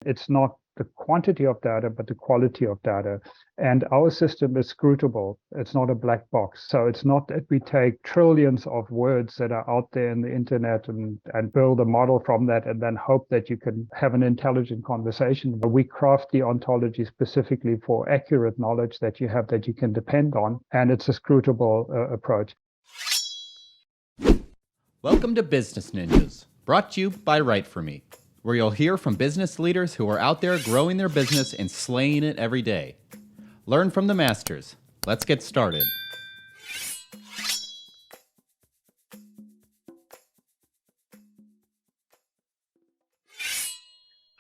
It's not the quantity of data, but the quality of data. And our system is scrutable. It's not a black box. So it's not that we take trillions of words that are out there in the internet and build a model from that and then hope that you can have an intelligent conversation. But we craft the ontology specifically for accurate knowledge that you have that you can depend on. And it's a scrutable approach. Welcome to Business Ninjas, brought to you by WriteForMe, where you'll hear from business leaders who are out there growing their business and slaying it every day. Learn from the masters. Let's get started.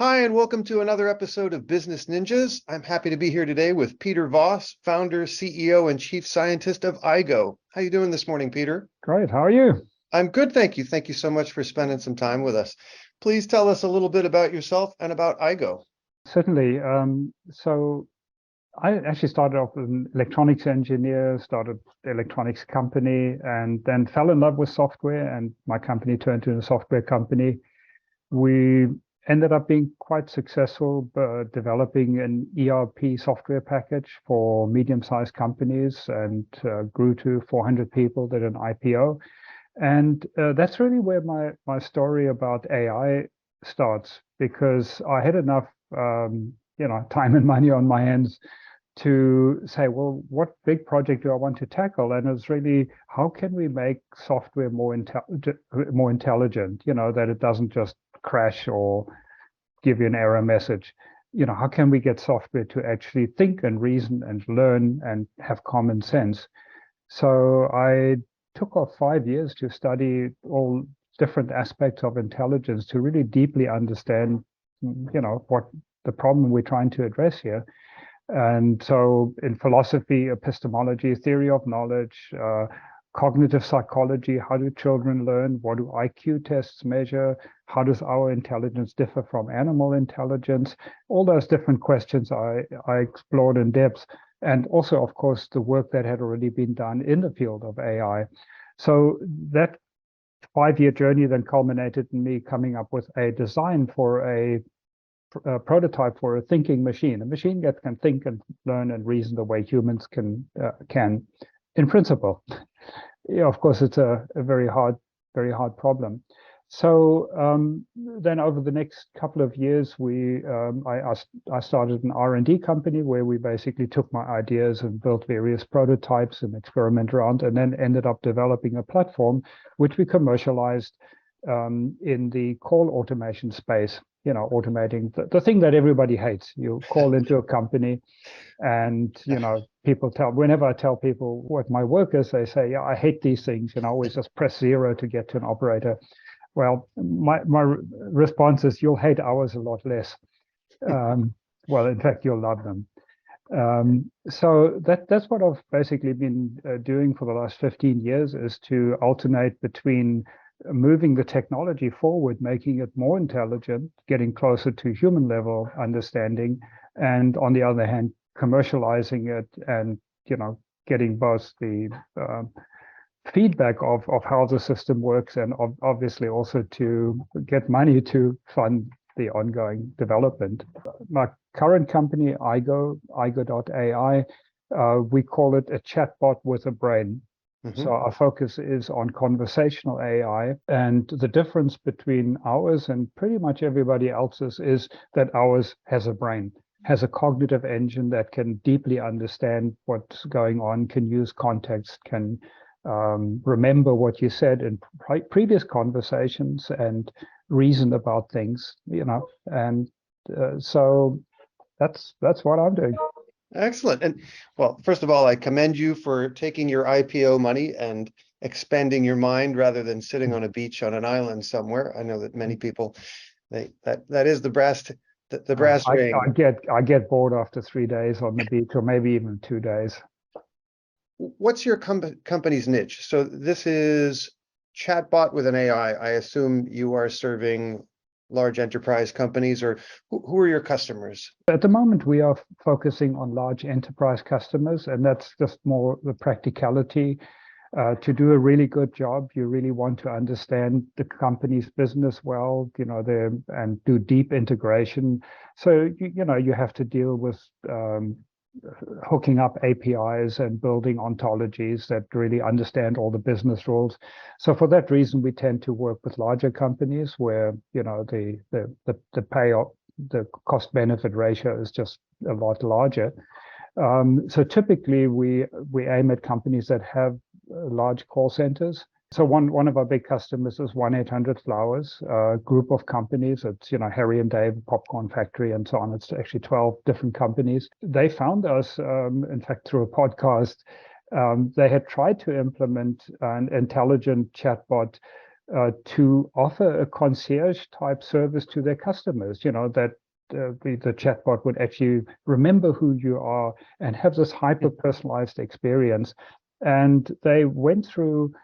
Hi, and welcome to another episode of Business Ninjas. I'm happy to be here today with Peter Voss, founder, CEO, and Chief Scientist of Aigo. How are you doing this morning, Peter? Great. How are you? I'm good, thank you. Thank you so much for spending some time with us. Please tell us a little bit about yourself and about Aigo. Certainly. So I actually started off as an electronics engineer, started the electronics company, and then fell in love with software, and my company turned to a software company. We ended up being quite successful developing an ERP software package for medium-sized companies and grew to 400 people, did an IPO. And that's really where my story about AI starts, because I had enough time and money on my hands to say, well, what big project do I want to tackle? And it's really, how can we make software more intelligent, that it doesn't just crash or give you an error message. How can we get software to actually think and reason and learn and have common sense? So I took off 5 years to study all different aspects of intelligence to really deeply understand, what the problem we're trying to address here. And so in philosophy, epistemology, theory of knowledge, cognitive psychology, how do children learn? What do IQ tests measure? How does our intelligence differ from animal intelligence? All those different questions I explored in depth. And also, of course, the work that had already been done in the field of AI. So that 5-year journey then culminated in me coming up with a design for a prototype for a thinking machine, a machine that can think and learn and reason the way humans can in principle. Of course, it's a very hard problem. So then over the next couple of years, I started an R&D company where we basically took my ideas and built various prototypes and experiment around, and then ended up developing a platform which we commercialized in the call automation space. Automating the thing that everybody hates. You call into a company and, whenever I tell people what my work is, they say, yeah, I hate these things. Always just press 0 to get to an operator. Well, my response is, you'll hate ours a lot less. Well, in fact, you'll love them. So that's what I've basically been doing for the last 15 years, is to alternate between moving the technology forward, making it more intelligent, getting closer to human level understanding, and on the other hand, commercializing it and, getting both the feedback of how the system works, and obviously also to get money to fund the ongoing development. My current company, Aigo.ai, we call it a chatbot with a brain. Mm-hmm. So our focus is on conversational AI, and the difference between ours and pretty much everybody else's is that ours has a brain, has a cognitive engine that can deeply understand what's going on, can use context, can remember what you said in previous conversations and reason about things, and so that's what I'm doing. Excellent. And well, first of all, I commend you for taking your IPO money and expanding your mind rather than sitting on a beach on an island somewhere. I know that many people, that is the brass ring. I get bored after 3 days on the beach, or maybe even 2 days. What's your company's niche? So this is chatbot with an AI. I assume you are serving large enterprise companies, or who are your customers? At the moment, we are focusing on large enterprise customers, and that's just more the practicality. To do a really good job, you really want to understand the company's business well, and do deep integration. So, you have to deal with hooking up APIs and building ontologies that really understand all the business rules. So for that reason, we tend to work with larger companies where, the payoff, the cost benefit ratio is just a lot larger. So typically we aim at companies that have large call centers. So one of our big customers is 1-800-Flowers, a group of companies. It's, Harry and Dave, Popcorn Factory, and so on. It's actually 12 different companies. They found us, in fact, through a podcast. They had tried to implement an intelligent chatbot to offer a concierge type service to their customers, that the chatbot would actually remember who you are and have this hyper personalized experience. And they went through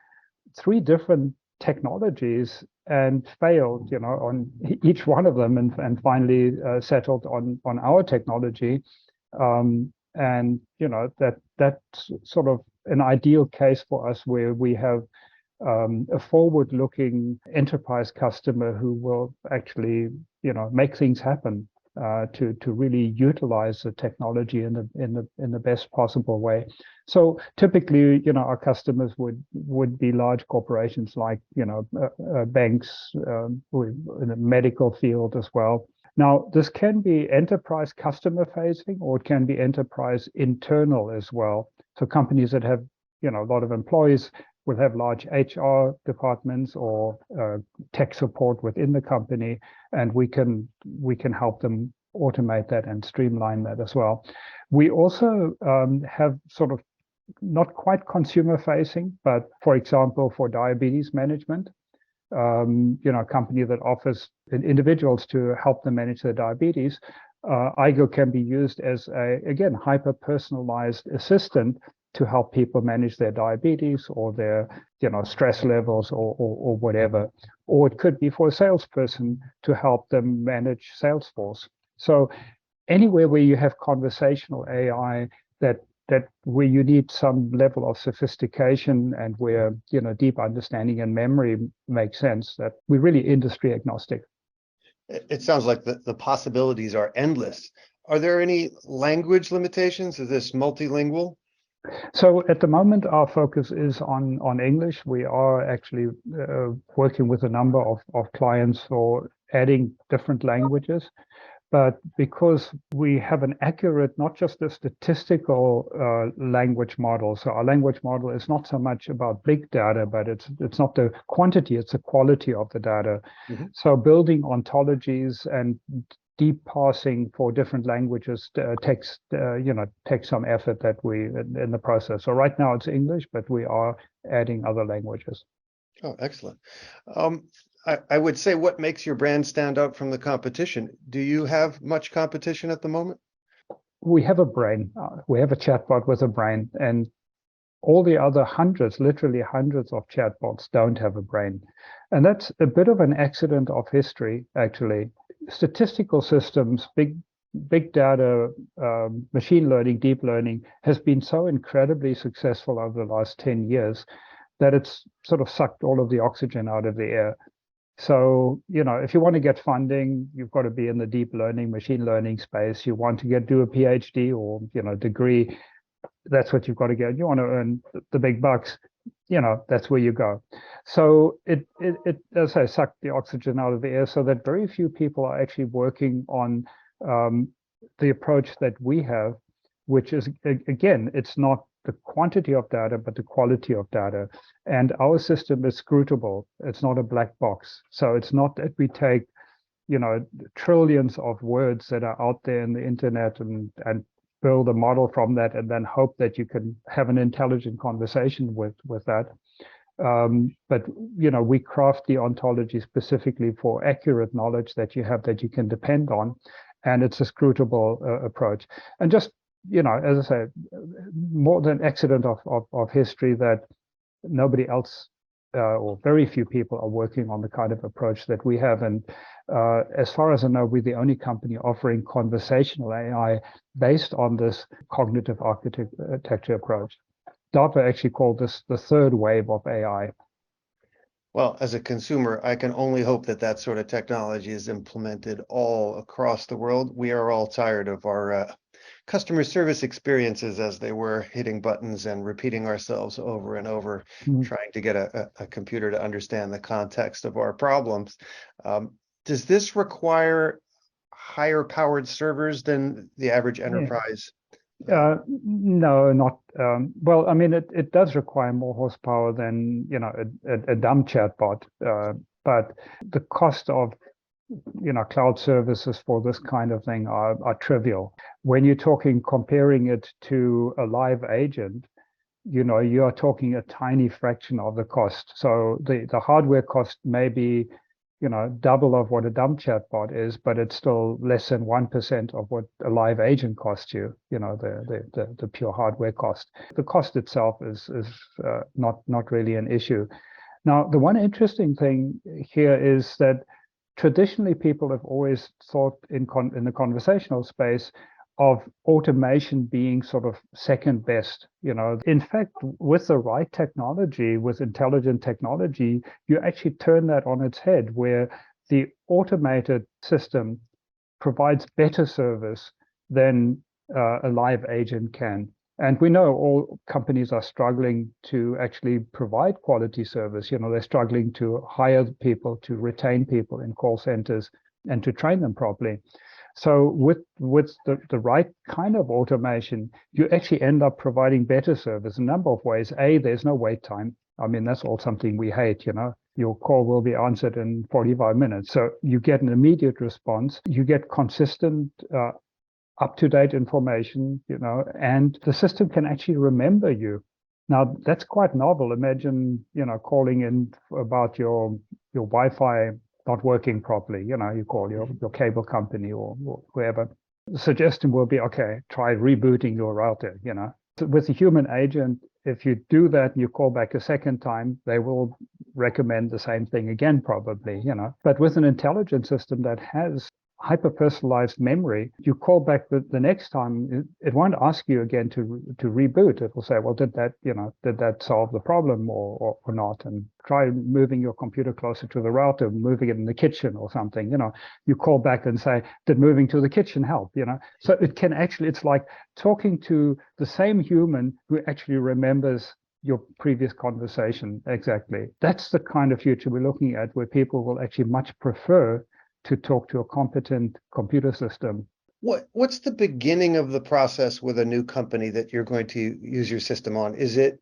3 different technologies and failed, on each one of them, and finally settled on our technology. And that's sort of an ideal case for us, where we have a forward-looking enterprise customer who will actually, make things happen, to really utilize the technology in the best possible way. So typically, our customers would be large corporations like, banks, in the medical field as well. Now, this can be enterprise customer facing, or it can be enterprise internal as well. So companies that have, a lot of employees will have large HR departments or tech support within the company, and we can help them automate that and streamline that as well. We also have sort of not quite consumer facing, but for example, for diabetes management, a company that offers individuals to help them manage their diabetes. Aigo can be used as again, hyper personalized assistant to help people manage their diabetes or their, stress levels or whatever. Or it could be for a salesperson to help them manage Salesforce. So anywhere where you have conversational AI that where you need some level of sophistication and where, deep understanding and memory makes sense, that we're really industry agnostic. It sounds like the possibilities are endless. Are there any language limitations? Is this multilingual? So at the moment, our focus is on English. We are actually working with a number of clients for adding different languages. But because we have an accurate, not just a statistical language model, so our language model is not so much about big data, but it's not the quantity, it's the quality of the data. Mm-hmm. So building ontologies and deep parsing for different languages takes some effort that we in the process. So right now it's English, but we are adding other languages. Oh, excellent. I would say, what makes your brand stand out from the competition? Do you have much competition at the moment? We have a brain. We have a chatbot with a brain, and all the other literally hundreds of chatbots don't have a brain. And that's a bit of an accident of history, actually. Statistical systems, big data, machine learning, deep learning has been so incredibly successful over the last 10 years that it's sort of sucked all of the oxygen out of the air. So, if you want to get funding, you've got to be in the deep learning, machine learning space. You want to do a PhD or, degree, that's what you've got to get. You want to earn the big bucks, that's where you go. So it as I say, sucked the oxygen out of the air, so that very few people are actually working on the approach that we have, which is, again, it's not the quantity of data, but the quality of data. And our system is scrutable. It's not a black box. So it's not that we take, trillions of words that are out there in the internet and build a model from that and then hope that you can have an intelligent conversation with that. But, we craft the ontology specifically for accurate knowledge that you have that you can depend on. And it's a scrutable approach. And just, as I say, more than accident of history that nobody else or very few people are working on the kind of approach that we have. And as far as I know, we're the only company offering conversational AI based on this cognitive architecture approach. DARPA actually called this the third wave of AI. Well, as a consumer, I can only hope that that sort of technology is implemented all across the world. We are all tired of our customer service experiences as they were hitting buttons and repeating ourselves over and over, trying to get a computer to understand the context of our problems. Does this require higher powered servers than the average enterprise? No, not well. I mean, it does require more horsepower than a dumb chatbot, but the cost of cloud services for this kind of thing are trivial. When you're comparing it to a live agent, you are talking a tiny fraction of the cost. So the hardware cost may be double of what a dumb chatbot is, but it's still less than 1% of what a live agent costs you, the pure hardware cost. The cost itself is not really an issue. Now, the one interesting thing here is that traditionally people have always thought in the conversational space of automation being sort of second best. In fact, with the right technology, with intelligent technology, you actually turn that on its head, where the automated system provides better service than a live agent can. And we know all companies are struggling to actually provide quality service. They're struggling to hire people, to retain people in call centers, and to train them properly. So with the right kind of automation, you actually end up providing better service in a number of ways. There's no wait time. I mean, that's all something we hate, Your call will be answered in 45 minutes. So you get an immediate response. You get consistent, up-to-date information, and the system can actually remember you. Now, that's quite novel. Imagine, calling in about your Wi-Fi not working properly. You call your cable company or whoever. The suggestion will be, okay, try rebooting your router. So with a human agent, if you do that and you call back a second time, they will recommend the same thing again, probably. But with an intelligent system that has hyper-personalized memory, you call back the next time, it won't ask you again to reboot. It will say, well, did that solve the problem or not? And try moving your computer closer to the router, moving it in the kitchen or something. You call back and say, did moving to the kitchen help? So it can actually, it's like talking to the same human who actually remembers your previous conversation. Exactly. That's the kind of future we're looking at, where people will actually much prefer to talk to a competent computer system. What's the beginning of the process with a new company that you're going to use your system on? Is it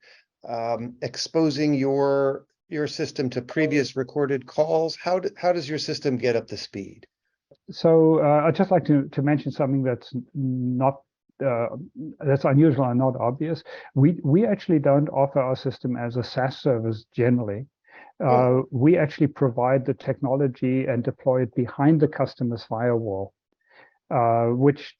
exposing your system to previous recorded calls? How does your system get up to speed? So I'd just like to mention something that's not that's unusual and not obvious. We actually don't offer our system as a SaaS service generally. We actually provide the technology and deploy it behind the customer's firewall, which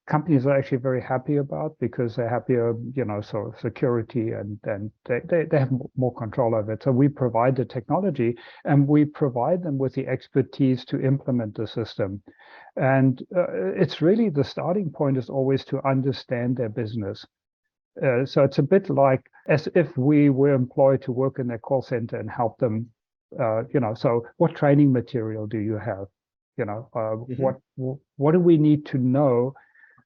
companies are actually very happy about, because they're happier, sort of security, and they have more control over it. So we provide the technology, and we provide them with the expertise to implement the system. And it's really, the starting point is always to understand their business. So it's a bit like as if we were employed to work in their call center and help them. So what training material do you have? What do we need to know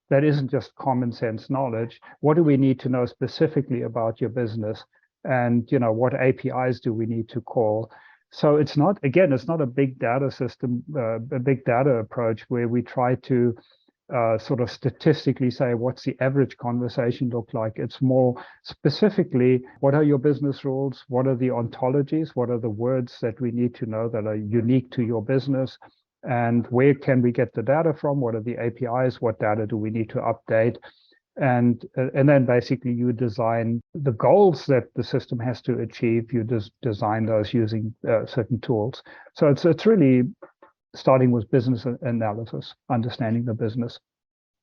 that isn't just common sense knowledge? What do we need to know specifically about your business? And what APIs do we need to call? So it's not a big data system, a big data approach where we try to sort of statistically say, what's the average conversation look like? It's more specifically, what are your business rules? What are the ontologies? What are the words that we need to know that are unique to your business? And where can we get the data from? What are the APIs? What data do we need to update? And then basically you design the goals that the system has to achieve. You design those using certain tools. So it's really starting with business analysis, understanding the business.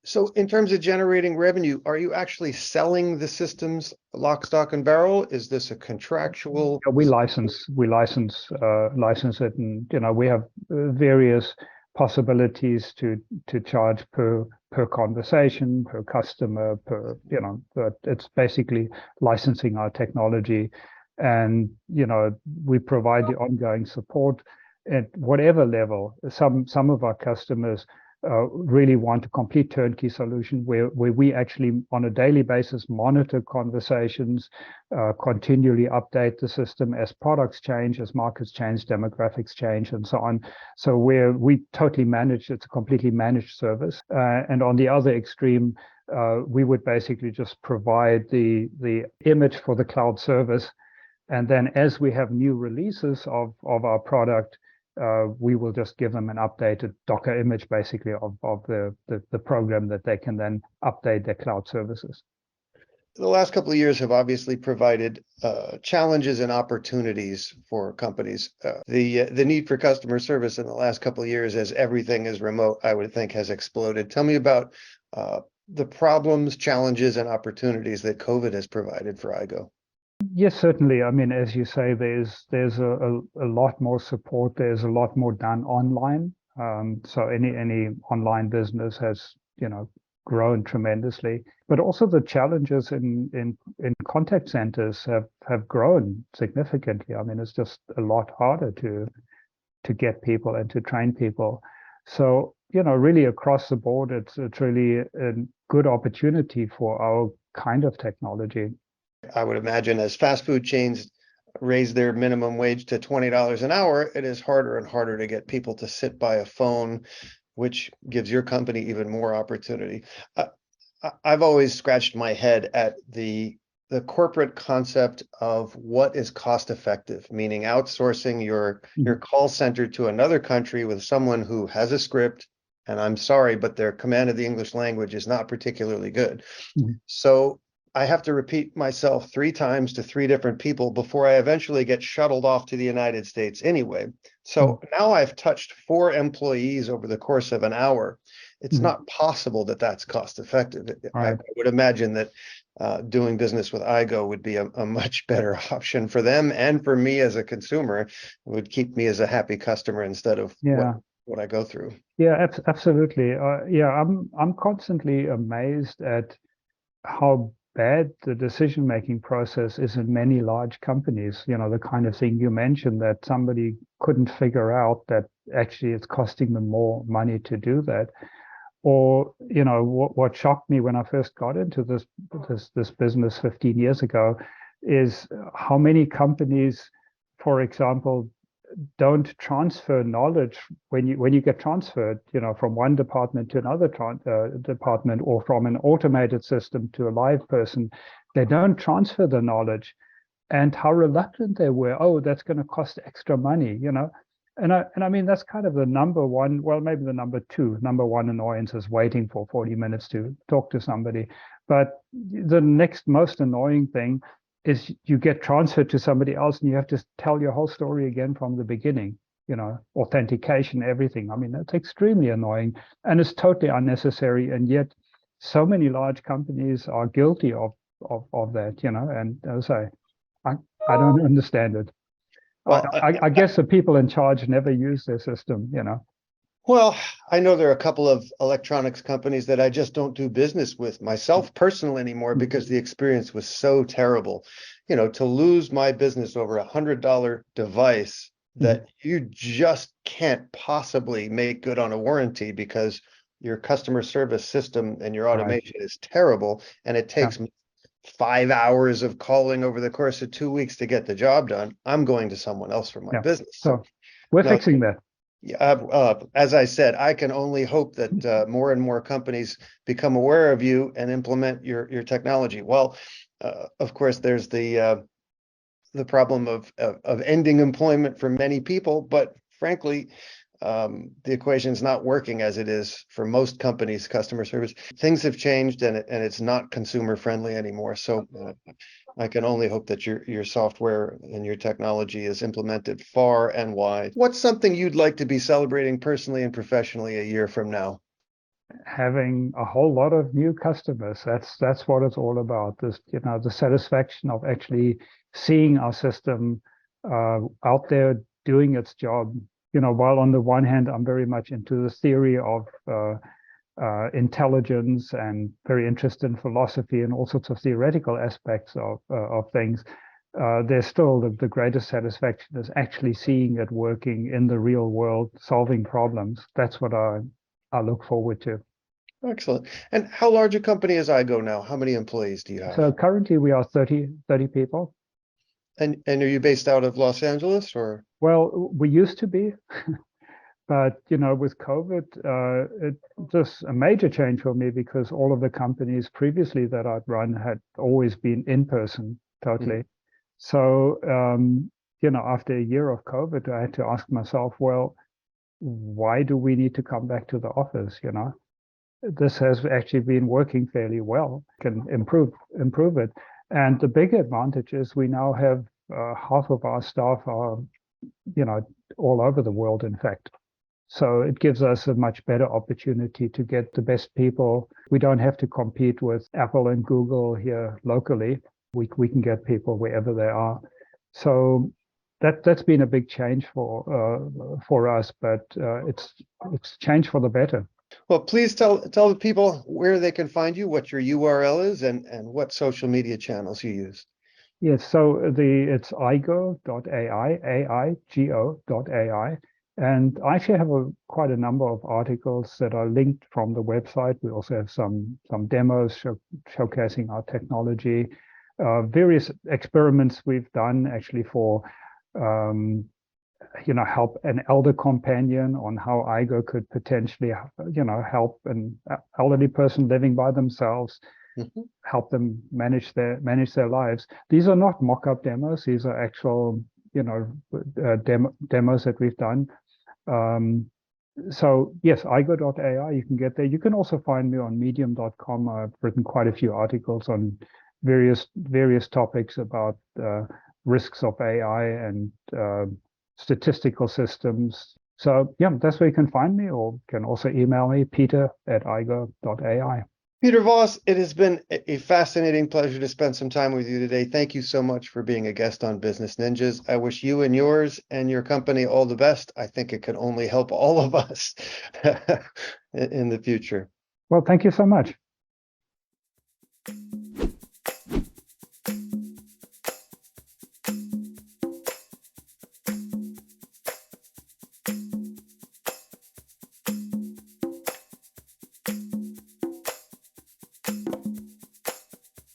So in terms of generating revenue, are you actually selling the systems lock, stock, and barrel? Is this a contractual? We license it, and we have various possibilities to charge per conversation, per customer, per, but it's basically licensing our technology. And, we provide the ongoing support at whatever level. Some of our customers really want a complete turnkey solution where we actually on a daily basis monitor conversations, continually update the system as products change, as markets change, demographics change, and so on. So where we totally manage, it's a completely managed service. And on the other extreme, we would basically just provide the image for the cloud service. And then as we have new releases of our product, we will just give them an updated Docker image, basically, of the program that they can then update their cloud services. The last couple of years have obviously provided challenges and opportunities for companies. The need for customer service in the last couple of years, as everything is remote, I would think has exploded. Tell me about the problems, challenges, and opportunities that COVID has provided for Aigo. Yes, certainly. I mean, as you say, there's a lot more support. There's a lot more done online. So any online business has, grown tremendously. But also the challenges in contact centers have grown significantly. I mean, it's just a lot harder to get people and to train people. So, really across the board, it's really a good opportunity for our kind of technology. I would imagine as fast food chains raise their minimum wage to $20 an hour, it is harder and harder to get people to sit by a phone, which gives your company even more opportunity. I've always scratched my head at the corporate concept of what is cost effective, meaning outsourcing your call center to another country with someone who has a script. And I'm sorry, but their command of the English language is not particularly good. Mm-hmm. So I have to repeat myself 3 times to 3 different people before I eventually get shuttled off to the United States anyway. So now I've touched 4 employees over the course of an hour. It's not possible that that's cost effective. Right. I would imagine that doing business with Aigo would be a much better option for them and for me as a consumer. It would keep me as a happy customer instead of what I go through. Yeah, absolutely. I'm constantly amazed at how bad the decision-making process is in many large companies. The kind of thing you mentioned, that somebody couldn't figure out that actually it's costing them more money to do that. Or, what shocked me when I first got into this business 15 years ago is how many companies, for example, don't transfer knowledge when you get transferred, from one department to another department, or from an automated system to a live person. They don't transfer the knowledge, and how reluctant they were. Oh, that's going to cost extra money, And I mean, that's kind of the number one, well, maybe the number 2. Number 1 annoyance is waiting for 40 minutes to talk to somebody. But the next most annoying thing is you get transferred to somebody else and you have to tell your whole story again from the beginning, authentication, everything. I mean, that's extremely annoying and it's totally unnecessary. And yet so many large companies are guilty of that, and as I don't understand it. Well, I guess the people in charge never use their system, Well, I know there are a couple of electronics companies that I just don't do business with myself personally anymore because the experience was so terrible. To lose my business over $100 device that you just can't possibly make good on a warranty because your customer service system and your automation is terrible, and it takes 5 hours of calling over the course of 2 weeks to get the job done. I'm going to someone else for my business. So we're fixing that. As I said, I can only hope that more and more companies become aware of you and implement your technology. Well, of course, there's the problem of ending employment for many people, but frankly, the equation is not working as it is for most companies' customer service. Things have changed, and it's not consumer friendly anymore. So I can only hope that your software and your technology is implemented far and wide. What's something you'd like to be celebrating personally and professionally a year from now? Having a whole lot of new customers. That's what it's all about. This, the satisfaction of actually seeing our system out there doing its job while on the one hand, I'm very much into the theory of intelligence and very interested in philosophy and all sorts of theoretical aspects of things, there's still the greatest satisfaction is actually seeing it working in the real world, solving problems. That's what I look forward to. Excellent. And how large a company is Aigo now? How many employees do you have? So currently we are 30 people. And are you based out of Los Angeles or? Well, we used to be, but with COVID, it just a major change for me because all of the companies previously that I'd run had always been in person totally. So, after a year of COVID, I had to ask myself, well, why do we need to come back to the office? This has actually been working fairly well, can improve it. And the big advantage is we now have half of our staff are, all over the world, in fact. So it gives us a much better opportunity to get the best people. We don't have to compete with Apple and Google here locally. We can get people wherever they are. So that's been a big change for us, but it's changed for the better. Well, please tell the people where they can find you, what your URL is, and what social media channels you use. Yes, so it's aigo.ai, aigo.ai. And I actually have quite a number of articles that are linked from the website. We also have some demos showcasing our technology, various experiments we've done actually for help an elder companion on how Aigo could potentially help an elderly person living by themselves, help them manage their lives. These are not mock-up demos. These are actual demos that we've done. So yes, aigo.ai, you can get there. You can also find me on medium.com. I've written quite a few articles on various topics about risks of AI and statistical systems. So yeah, that's where you can find me, or can also email me, peter@aigo.ai. Peter Voss, it has been a fascinating pleasure to spend some time with you today. Thank you so much for being a guest on Business Ninjas. I wish you and yours and your company all the best. I think it can only help all of us in the future. Well, thank you so much.